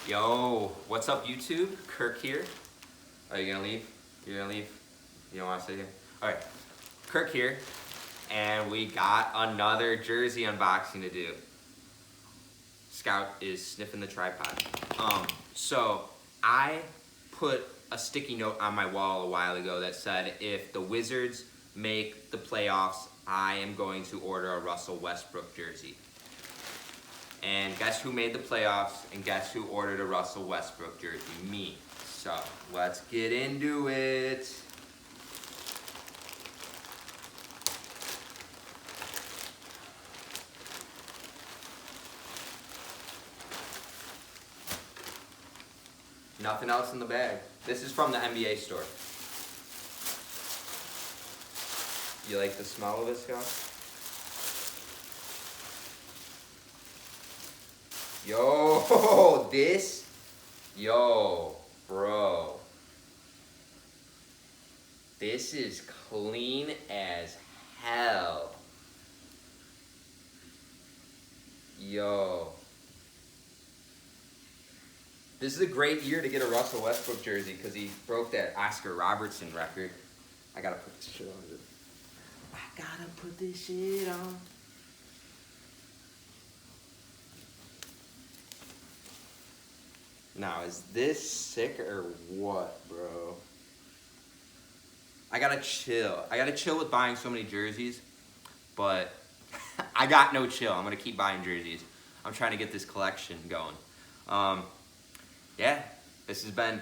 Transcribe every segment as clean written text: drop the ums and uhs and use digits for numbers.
Yo, what's up YouTube? Kirk here. Are you gonna leave? You're gonna leave? You don't wanna stay here? Alright, Kirk here, and we got another jersey unboxing to do. Scout is sniffing the tripod. So I put a sticky note on my wall a while ago that said if the Wizards make the playoffs, I am going to order a Russell Westbrook jersey. And guess who made the playoffs, and guess who ordered a Russell Westbrook jersey? Me. So let's get into it. Nothing else in the bag. This is from the NBA store. You like the smell of this, Scott? Yo, bro. This is clean as hell. Yo. This is a great year to get a Russell Westbrook jersey because he broke that Oscar Robertson record. I gotta put this shit on. I gotta put this shit on. Now, is this sick or what, bro? I gotta chill. I gotta chill with buying so many jerseys, but I got no chill. I'm gonna keep buying jerseys. I'm trying to get this collection going. Yeah, this has been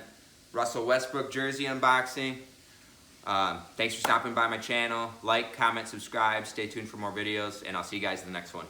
Russell Westbrook jersey unboxing. Thanks for stopping by my channel. Like, comment, subscribe. Stay tuned for more videos, and I'll see you guys in the next one.